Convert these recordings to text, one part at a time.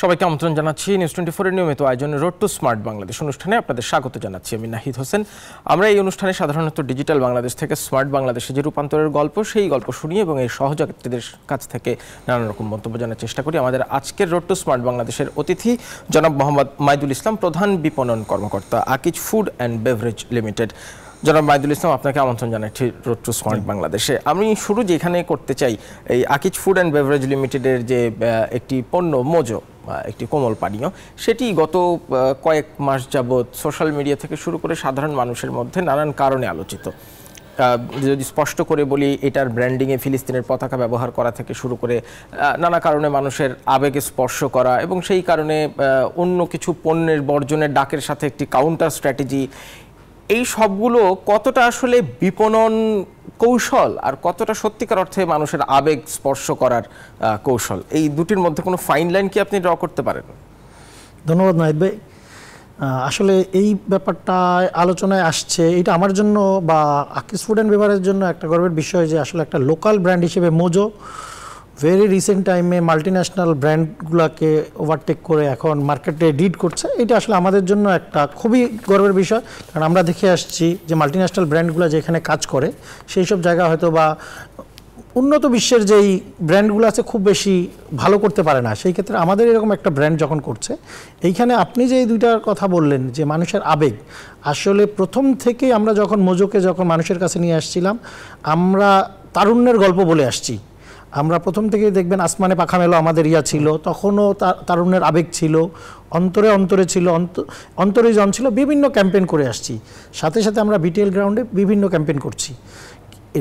সবাইকে আমন্ত্রণ জানাচ্ছি নিউজ 24 এর নিয়মিত আয়োজনে রোড টু স্মার্ট বাংলাদেশ অনুষ্ঠানে আপনাদের স্বাগত জানাচ্ছি। আমি নাহিদ হোসেন। আমরা এই অনুষ্ঠানে সাধারণত ডিজিটাল বাংলাদেশ থেকে স্মার্ট বাংলাদেশে যে রূপান্তরের গল্প, সেই গল্প শুনি এবং এই সহযোগীদের কাছ থেকে নানা রকম মন্তব্য জানার চেষ্টা করি। আমাদের আজকের রোড টু স্মার্ট বাংলাদেশের অতিথি জনাব মোহাম্মদ মাইদুল ইসলাম, প্রধান বিপণন কর্মকর্তা Akij food and beverage limited. জনাব মাইদুল ইসলাম, আপনাকে আমন্ত্রণ জানাচ্ছি রোড টু স্মার্ট বাংলাদেশে। আমি শুরু যেখানে করতে চাই, এই আকিজ ফুড অ্যান্ড বেভারেজ লিমিটেডের যে একটি পণ্য মোজো, একটি কোমল পানীয়, সেটি গত কয়েক মাস যাবৎ সোশ্যাল মিডিয়া থেকে শুরু করে সাধারণ মানুষের মধ্যে নানান কারণে আলোচিত। যদি স্পষ্ট করে বলি, এটার ব্র্যান্ডিংয়ে ফিলিস্তিনের পতাকা ব্যবহার করা থেকে শুরু করে নানা কারণে মানুষের আবেগে স্পর্শ করা এবং সেই কারণে অন্য কিছু পণ্যের বর্জনের ডাকের সাথে একটি কাউন্টার স্ট্র্যাটেজি, এই সবগুলো কতটা আসলে বিপণন কৌশল আর কতটা সত্যিকার অর্থে মানুষের আবেগ স্পর্শ করার কৌশল, এই দুটির মধ্যে কোনো ফাইন লাইন কি আপনি ড্র করতে পারেন? ধন্যবাদ নাহিদ ভাই। আসলে এই ব্যাপারটা আলোচনায় আসছে, এটা আমার জন্য বা আকিজ ফুড অ্যান্ড বেভারেজের জন্য একটা গর্বের বিষয় যে আসলে একটা লোকাল ব্র্যান্ড হিসেবে মোজো ভেরি রিসেন্ট টাইমে মাল্টিন্যাশনাল ব্র্যান্ডগুলোকে ওভারটেক করে এখন মার্কেটে লিড করছে। এটা আসলে আমাদের জন্য একটা খুবই গর্বের বিষয়, কারণ আমরা দেখে আসছি যে মাল্টিন্যাশনাল ব্র্যান্ডগুলো যেখানে কাজ করে সেই সব জায়গা হয়তো বা উন্নত বিশ্বের যেই ব্র্যান্ডগুলো আছে খুব বেশি ভালো করতে পারে না। সেই ক্ষেত্রে আমাদের এরকম একটা ব্র্যান্ড যখন করছে, এইখানে আপনি যে এই দুইটার কথা বললেন যে মানুষের আবেগ, আসলে প্রথম থেকেই আমরা যখন মোজোকে মানুষের কাছে নিয়ে আসছিলাম, আমরা তারুণ্যের গল্প বলে আসছি। আমরা প্রথম থেকেই দেখবেন আসমানে পাখা মেলো আমাদের ছিল, তখনও তারুণ্যের আবেগ ছিল, অন্তরে অন্তরে ছিল, অন্তরে জন ছিল, বিভিন্ন ক্যাম্পেইন করে আসছি। সাথে সাথে আমরা বিটিএল গ্রাউন্ডে বিভিন্ন ক্যাম্পেইন করছি।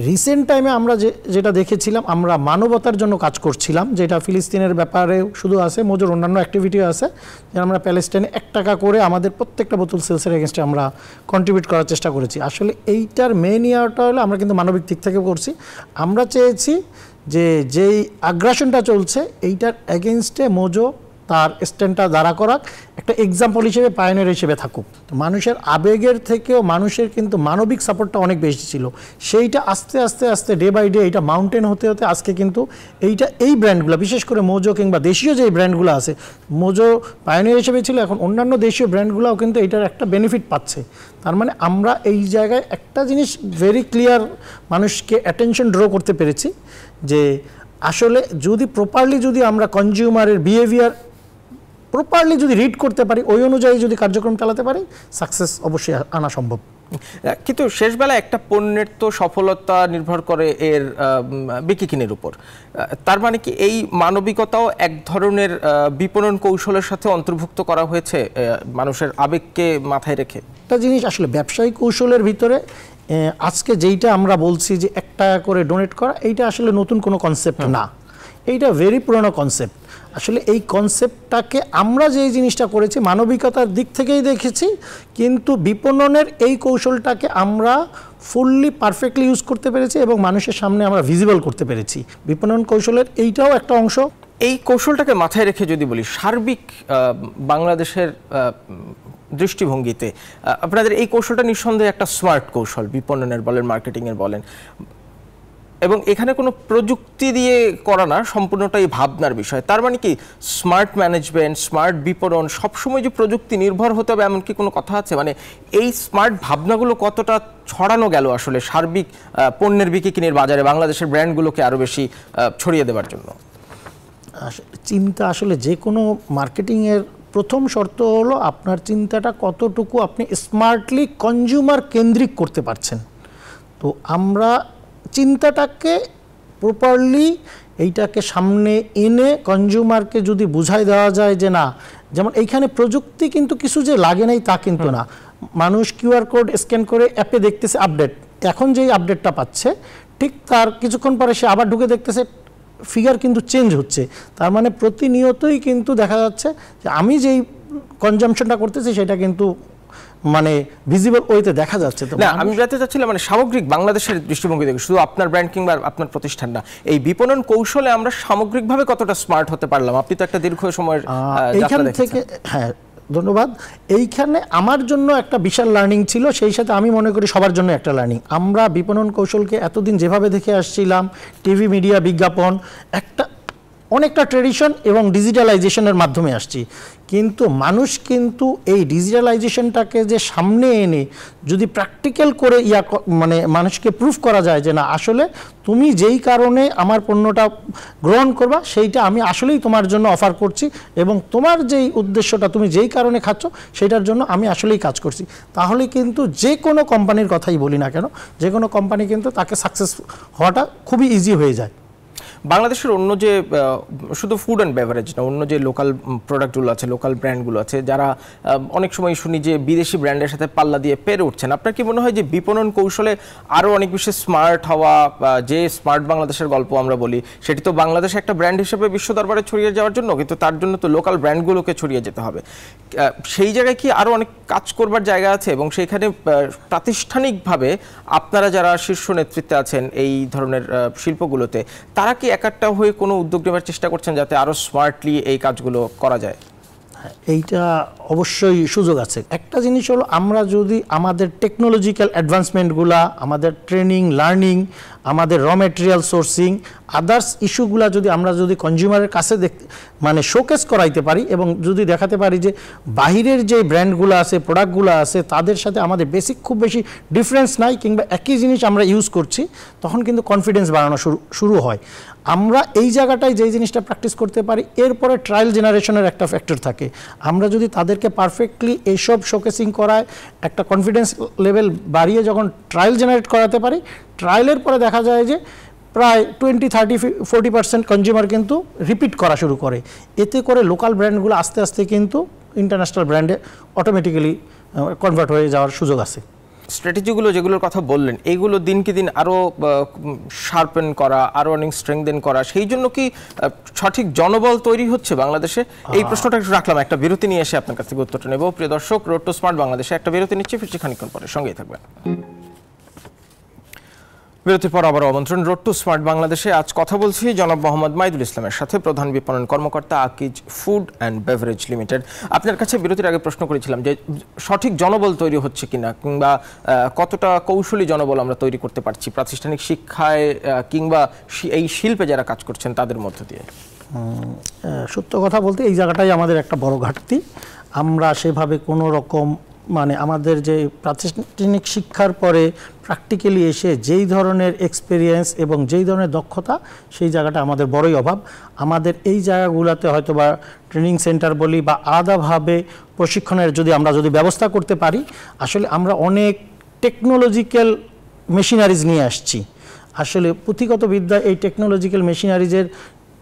রিসেন্ট টাইমে আমরা যেটা দেখেছিলাম, আমরা মানবতার জন্য কাজ করছিলাম, যেটা ফিলিস্তিনের ব্যাপারে শুধু আছে, মোজোর অন্যান্য অ্যাক্টিভিটিও আছে। যে আমরা প্যালেস্টাইনে 1 টাকা করে আমাদের প্রত্যেকটা বোতল সেলসের এগেনস্টে আমরা কন্ট্রিবিউট করার চেষ্টা করেছি। আসলে এইটার মেন ইয়ারটা হলো আমরা কিন্তু মানবিক দিক থেকে করছি। আমরা চেয়েছি যে যেই আগ্রাসনটা চলছে এইটার এগেনস্টে মোজো তার স্ট্যান্ডটা দাঁড়া করাক, একটা এক্সাম্পল হিসেবে পায়োনিয়ার হিসেবে থাকুক। মানুষের আবেগের থেকেও মানুষের কিন্তু মানবিক সাপোর্টটা অনেক বেশি ছিল। সেইটা আস্তে আস্তে আস্তে ডে বাই ডে এইটা মাউন্টেন হতে হতে আজকে কিন্তু এই ব্র্যান্ডগুলো, বিশেষ করে মোজো কিংবা দেশীয় যে ব্র্যান্ডগুলো আছে, মোজো পায়োনিয়ার হিসেবে ছিল, এখন অন্যান্য দেশীয় ব্র্যান্ডগুলোও কিন্তু এইটার একটা বেনিফিট পাচ্ছে। তার মানে আমরা এই জায়গায় একটা জিনিস ভেরি ক্লিয়ার মানুষকে অ্যাটেনশন ড্র করতে পেরেছি যে আসলে যদি আমরা কনজিউমারের বিহেভিয়ার প্রপারলি যদি রিড করতে পারি, ওই অনুযায়ী যদি কার্যক্রম চালাতে পারি, সাকসেস অবশ্যই আনা সম্ভব। কিন্তু শেষবেলায় একটা পণ্যের তো সফলতা নির্ভর করে এর বিক্রির উপর। তার মানে কি এই মানবিকতাও এক ধরনের বিপণন কৌশলের সাথে অন্তর্ভুক্ত করা হয়েছে মানুষের আবেগকে মাথায় রেখে? একটা জিনিস আসলে ব্যবসায়িক কৌশলের ভিতরে আজকে যেইটা আমরা বলছি যে 1 টাকা করে ডোনেট করা, এইটা আসলে নতুন কোনো কনসেপ্ট না, এইটা ভেরি পুরনো কনসেপ্ট। আসলে এই কনসেপ্টটাকে আমরা যে জিনিসটা করেছি মানবিকতার দিক থেকেই দেখেছি, কিন্তু বিপণনের এই কৌশলটাকে আমরা ফুললি পারফেক্টলি ইউজ করতে পেরেছি এবং মানুষের সামনে আমরা ভিজিবল করতে পেরেছি। বিপণন কৌশলের এইটাও একটা অংশ। এই কৌশলটাকে মাথায় রেখে যদি বলি, সার্বিক বাংলাদেশের দৃষ্টিভঙ্গিতে আপনাদের এই কৌশলটা নিঃসন্দেহে একটা স্মার্ট কৌশল, বিপণনের বলেন, মার্কেটিংয়ের বলেন, এবং এখানে কোনো প্রযুক্তি দিয়ে করা না, সম্পূর্ণটাই ভাবনার বিষয়। তার মানে কি স্মার্ট ম্যানেজমেন্ট, স্মার্ট বিপণন সবসময় যে প্রযুক্তি নির্ভর হতে হবে এমন কি কোনো কথা আছে? মানে এই স্মার্ট ভাবনাগুলো কতটা ছড়ানো গেল আসলে সার্বিক পণ্যের বিক্রির বাজারে বাংলাদেশের ব্র্যান্ডগুলোকে আরও বেশি ছড়িয়ে দেওয়ার জন্য? চিন্তা আসলে যে কোনো মার্কেটিংয়ের প্রথম শর্ত হলো আপনার চিন্তাটা কতটুকু আপনি স্মার্টলি কনজিউমার কেন্দ্রিক করতে পারছেন। তো আমরা চিন্তাটাকে প্রপারলি এইটাকে সামনে এনে কনজিউমারকে যদি বুঝাই দেওয়া যায় যে না, যেমন এইখানে প্রযুক্তি কিন্তু কিছু যে লাগে নাই তা কিন্তু না। মানুষ QR কোড স্ক্যান করে অ্যাপে দেখতেছে আপডেট, এখন যেই আপডেটটা পাচ্ছে ঠিক তার কিছুক্ষণ পরে সে আবার ঢুকে দেখতেছে ফিগার কিন্তু চেঞ্জ হচ্ছে। তার মানে প্রতিনিয়তই কিন্তু দেখা যাচ্ছে যে আমি যেই কনজামশনটা করতেছি সেটা কিন্তু মানে ভিজিবল ওয়েতে দেখা যাচ্ছে। তো না, আমি জানতে চাচ্ছিলাম মানে সামগ্রিক বাংলাদেশের দৃষ্টিভঙ্গি থেকে, শুধু আপনার ব্র্যান্ড কিংবা আপনার প্রতিষ্ঠান না, এই বিপণন কৌশলে আমরা সামগ্রিকভাবে কতটা স্মার্ট হতে পারলাম? আপনি তো একটা দীর্ঘ সময়ের এইখান থেকে, হ্যাঁ ধন্যবাদ। এইখানে আমার জন্য একটা বিশাল লার্নিং ছিল, সেই সাথে আমি মনে করি সবার জন্য একটা লার্নিং। আমরা বিপণন কৌশলকে এতদিন যেভাবে দেখে আসছিলাম, টিভি মিডিয়া বিজ্ঞাপন, একটা অনেকটা ট্রেডিশন এবং ডিজিটালাইজেশনের মাধ্যমে আসছি, কিন্তু মানুষ কিন্তু এই ডিজিটালাইজেশনটাকে যে সামনে এনে যদি প্র্যাকটিক্যাল করে মানে মানুষকে প্রুফ করা যায় যে না আসলে তুমি যেই কারণে আমার পণ্যটা গ্রহণ করবা সেইটা আমি আসলেই তোমার জন্য অফার করছি, এবং তোমার যেই উদ্দেশ্যটা তুমি যেই কারণে খাচ্ছ সেটার জন্য আমি আসলেই কাজ করছি, তাহলে কিন্তু যে কোনো কোম্পানির কথাই বলি না কেন, যে কোনো কোম্পানি কিন্তু তাকে সাকসেস হওয়াটা খুবই ইজি হয়ে যায়। বাংলাদেশের অন্য যে শুধু ফুড অ্যান্ড বেভারেজ না, অন্য যে লোকাল প্রোডাক্টগুলো আছে, লোকাল ব্র্যান্ডগুলো আছে, যারা অনেক সময় শুনি যে বিদেশি ব্র্যান্ডের সাথে পাল্লা দিয়ে পেরে উঠছেন, আপনার কি মনে হয় যে বিপণন কৌশলে আরও অনেক বেশি স্মার্ট হওয়া, যে স্মার্ট বাংলাদেশের গল্প আমরা বলি, সেটি তো বাংলাদেশে একটা ব্র্যান্ড হিসেবে বিশ্ব দরবারে ছড়িয়ে যাওয়ার জন্য, কিন্তু তার জন্য তো লোকাল ব্র্যান্ডগুলোকে ছড়িয়ে যেতে হবে। সেই জায়গায় কি আরও অনেক কাজ করবার জায়গা আছে, এবং সেইখানে প্রাতিষ্ঠানিকভাবে আপনারা যারা শীর্ষ নেতৃত্বে আছেন এই ধরনের শিল্পগুলোতে, তারা কি একটা হয়ে কোনো উদ্যোগ নেওয়ার চেষ্টা করছেন যাতে আরো স্মার্টলি এই কাজগুলো করা যায়? এইটা অবশ্যই সুযোগ আছে। একটা জিনিস হলো আমরা যদি আমাদের টেকনোলজিক্যাল অ্যাডভান্সমেন্টগুলা, আমাদের ট্রেনিং লার্নিং, আমাদের র মেটেরিয়াল সোর্সিং, আদার্স ইস্যুগুলা যদি আমরা কনজিউমারের কাছে মানে শোকেস করাইতে পারি, এবং যদি দেখাতে পারি যে বাহিরের যে ব্র্যান্ডগুলো আছে, প্রোডাক্টগুলো আছে, তাদের সাথে আমাদের বেসিক খুব বেশি ডিফারেন্স নাই, কিংবা একই জিনিস আমরা ইউজ করছি, তখন কিন্তু কনফিডেন্স বাড়ানো শুরু হয়। আমরা এই জায়গাটায় যেই জিনিসটা প্র্যাকটিস করতে পারি, এরপরে ট্রায়াল জেনারেশনের একটা ফ্যাক্টর থাকে। আমরা যদি তাদেরকে পারফেক্টলি এইসব শোকেসিং করায় একটা কনফিডেন্স লেভেল বাড়িয়ে যখন ট্রায়াল জেনারেট করাতে পারি, ট্রায়ালের পরে দেখা যায় যে প্রায় 20-30-40% কনজিউমার কিন্তু রিপিট করা শুরু করে। এতে করে লোকাল ব্র্যান্ডগুলো আস্তে আস্তে কিন্তু ইন্টারন্যাশনাল ব্র্যান্ডে অটোমেটিক্যালি কনভার্ট হয়ে যাওয়ার সুযোগ আছে। স্ট্র্যাটেজিগুলো যেগুলোর কথা বললেন, এইগুলো দিনকে দিন আরও শার্পেন করা, আরও অনেক স্ট্রেংথেন করা, সেই জন্য কি সঠিক জনবল তৈরি হচ্ছে বাংলাদেশে? এই প্রশ্নটা একটু রাখলাম, একটা বিরতি নিয়ে এসে আপনার কাছ থেকে উত্তরটা নেব। প্রিয় দর্শক, রোড টু স্মার্ট বাংলাদেশে একটা বিরতি নিচ্ছি, ফিরছি খানিকক্ষণ পরে, সঙ্গেই থাকবেন। বিরতির পর আবার আমন্ত্রণ রোড টু স্মার্ট বাংলাদেশে। আজ কথা বলছি জনাব মোহাম্মদ মাইদুল ইসলামের সাথে, প্রধান বিপণন কর্মকর্তা, Akij food and beverage limited. আপনার কাছে বিরতির আগে প্রশ্ন করেছিলাম যে সঠিক জনবল তৈরি হচ্ছে কিনা, কিংবা কতটা কৌশলী জনবল আমরা তৈরি করতে পারছি প্রাতিষ্ঠানিক শিক্ষায় কিংবা এই শিল্পে যারা কাজ করছেন তাদের মধ্য দিয়ে। সত্য কথা বলতে এই জায়গাটাই আমাদের একটা বড় ঘাটতি। আমরা সেভাবে কোনো রকম মানে আমাদের যে প্রাতিষ্ঠানিক শিক্ষার পরে প্র্যাকটিক্যালি এসে যেই ধরনের এক্সপিরিয়েন্স এবং যেই ধরনের দক্ষতা, সেই জায়গাটা আমাদের বড়ই অভাব। আমাদের এই জায়গাগুলোতে হয়তো বা ট্রেনিং সেন্টার বলি বা আলাদাভাবে প্রশিক্ষণের আমরা যদি ব্যবস্থা করতে পারি, আসলে আমরা অনেক টেকনোলজিক্যাল মেশিনারিজ নিয়ে আসছি। আসলে পুঁথিগত বিদ্যা এই টেকনোলজিক্যাল মেশিনারিজের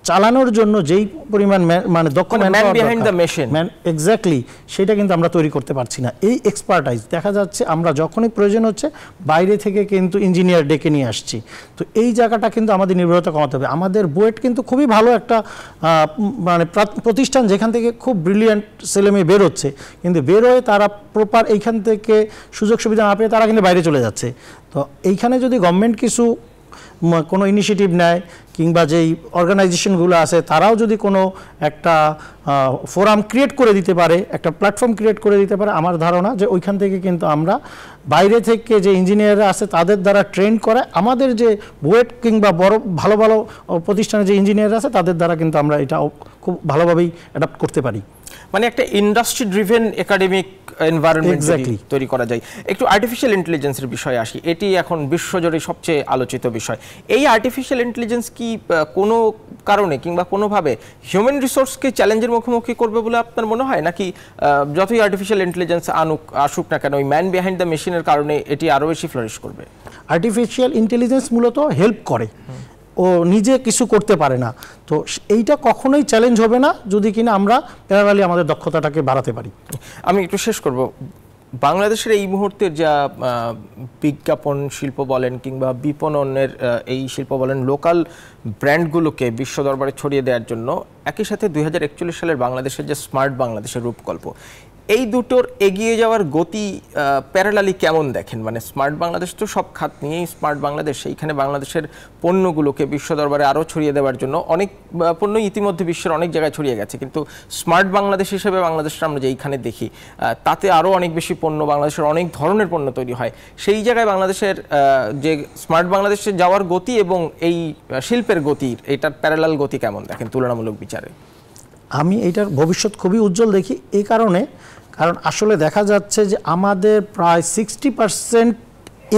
চালানোর জন্য যেই পরিমাণ মানে দক্ষ man behind the machine, exactly সেটা কিন্তু আমরা তৈরি করতে পারছি না। এই এক্সপার্টাইজ দেখা যাচ্ছে আমরা যখনই প্রয়োজন হচ্ছে বাইরে থেকে কিন্তু ইঞ্জিনিয়ার ডেকে নিয়ে আসছি। তো এই জায়গাটা কিন্তু আমাদের নির্ভরতা কমাতে হবে। আমাদের বুয়েট কিন্তু খুবই ভালো একটা মানে প্রতিষ্ঠান, যেখান থেকে খুব ব্রিলিয়ান্ট ছেলেমেয়ে বের হচ্ছে, কিন্তু বের হয়ে তারা প্রপার এইখান থেকে সুযোগ সুবিধা না পেয়ে তারা কিন্তু বাইরে চলে যাচ্ছে। তো এইখানে যদি গভর্নমেন্ট কোনো ইনিশিয়েটিভ নেয়, কিংবা যেই অর্গানাইজেশনগুলো আছে তারাও যদি কোনো একটা ফোরাম ক্রিয়েট করে দিতে পারে, একটা প্ল্যাটফর্ম ক্রিয়েট করে দিতে পারে, আমার ধারণা যে ওইখান থেকে কিন্তু আমরা বাইরে থেকে যে ইঞ্জিনিয়াররা আছে তাদের দ্বারা ট্রেন করা, আমাদের যে বুয়েট কিংবা বড় ভালো ভালো প্রতিষ্ঠানের যে ইঞ্জিনিয়াররা আছে তাদের দ্বারা কিন্তু আমরা এটা খুব ভালোভাবেই অ্যাডাপ্ট করতে পারি। মানে একটা ইন্ডাস্ট্রি ড্রিভেন একাডেমিক এনভায়রনমেন্ট তৈরি করা যায়। একটু আর্টিফিশিয়াল ইন্টেলিজেন্সের বিষয়ে আসি, এটি এখন বিশ্বজুড়ে সবচেয়ে আলোচিত বিষয়। এই আর্টিফিশিয়াল ইন্টেলিজেন্স কি কোনো কারণে কিংবা কোনোভাবে হিউম্যান রিসোর্সকে চ্যালেঞ্জের মুখোমুখি করবে বলে আপনার মনে হয়, নাকি যতই আর্টিফিশিয়াল ইন্টেলিজেন্স আসুক না কেন, ওই ম্যান বিহাইন্ড দ্য মেশিনের কারণে এটি আরও বেশি ফ্লারিশ করবে? আর্টিফিশিয়াল ইন্টেলিজেন্স মূলত হেল্প করে, ও নিজে কিছু করতে পারে না। তো এইটা কখনোই চ্যালেঞ্জ হবে না যদি কিনা আমরা প্যারালালি আমাদের দক্ষতাটাকে বাড়াতে পারি। আমি একটু শেষ করব, বাংলাদেশের এই মুহূর্তের যা বিজ্ঞাপন শিল্প বলেন কিংবা বিপণনের এই শিল্প বলেন, লোকাল ব্র্যান্ডগুলোকে বিশ্ব দরবারে ছড়িয়ে দেওয়ার জন্য, একই সাথে 2041 সালের বাংলাদেশের যে স্মার্ট বাংলাদেশের রূপকল্প, এই দুটোর এগিয়ে যাওয়ার গতি প্যারালালি কেমন দেখেন? মানে স্মার্ট বাংলাদেশ তো সব খাত নিয়েই স্মার্ট বাংলাদেশ, সেইখানে বাংলাদেশের পণ্যগুলোকে বিশ্ব দরবারে আরও ছড়িয়ে দেওয়ার জন্য অনেক পণ্য ইতিমধ্যে বিশ্বের অনেক জায়গায় ছড়িয়ে গেছে, কিন্তু স্মার্ট বাংলাদেশ হিসেবে বাংলাদেশটা আমরা যেইখানে দেখি তাতে আরও অনেক বেশি পণ্য, বাংলাদেশের অনেক ধরনের পণ্য তৈরি হয়। সেই জায়গায় বাংলাদেশের যে স্মার্ট বাংলাদেশে যাওয়ার গতি এবং এই শিল্পের গতির এটার প্যারালাল গতি কেমন দেখেন তুলনামূলক বিচারে? আমি এইটার ভবিষ্যৎ খুবই উজ্জ্বল দেখি, এই কারণে কারণ আসলে দেখা যাচ্ছে যে আমাদের প্রায় 60%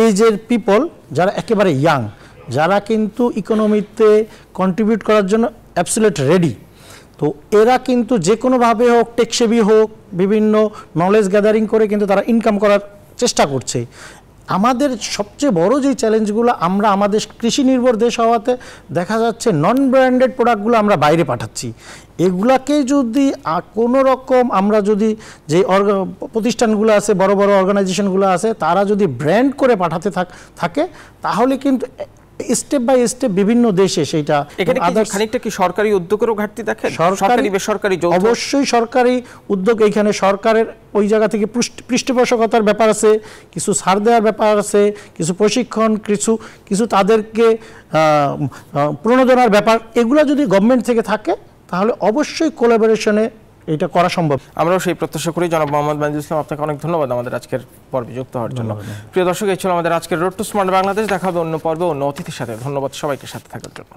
এজের পিপল যারা একেবারে ইয়াং, যারা কিন্তু ইকোনমিতে কন্ট্রিবিউট করার জন্য অ্যাবসলিউট রেডি। তো এরা কিন্তু যে কোনোভাবে হোক, টেকসেভি হোক, বিভিন্ন নলেজ গ্যাদারিং করে কিন্তু তারা ইনকাম করার চেষ্টা করছে। আমাদের সবচেয়ে বড় যে চ্যালেঞ্জগুলো, আমরা আমাদের কৃষি নির্ভর দেশ হওয়াতে দেখা যাচ্ছে নন ব্র্যান্ডেড প্রোডাক্টগুলো আমরা বাইরে পাঠাচ্ছি। এগুলাকে যদি কোনো রকম আমরা যদি যে প্রতিষ্ঠানগুলো আছে, বড় বড় অর্গানাইজেশনগুলো আছে, তারা যদি ব্র্যান্ড করে পাঠাতে থাকে তাহলে কিন্তু স্টেপ বাই স্টেপ বিভিন্ন দেশে সেইটা। এখানে খানিকটা কি সরকারি উদ্যোগেরও ঘাটতি দেখেন? সরকারি বেসরকারি অবশ্যই সরকারি উদ্যোগ, এইখানে সরকারের ওই জায়গা থেকে পৃষ্ঠপোষকতার ব্যাপার আছে, কিছু ছাড় দেওয়ার ব্যাপার আছে, কিছু প্রশিক্ষণ, কিছু তাদেরকে প্রণোদনার ব্যাপার, এগুলো যদি গভর্নমেন্ট থেকে থাকে তাহলে অবশ্যই কোলাবোরেশনে এটা করা সম্ভব। আমরাও সেই প্রত্যাশা করি। জনাব মোহাম্মদ মাজিদুল ইসলাম, আপনাকে অনেক ধন্যবাদ আমাদের আজকের পর্বে যুক্ত হওয়ার জন্য। প্রিয় দর্শক, এই ছিল আমাদের আজকের রোড টু স্মার্ট বাংলাদেশ। দেখা হবে অন্য পর্বে অন্য অতিথির সাথে। ধন্যবাদ সবাইকে সাথে থাকার জন্য।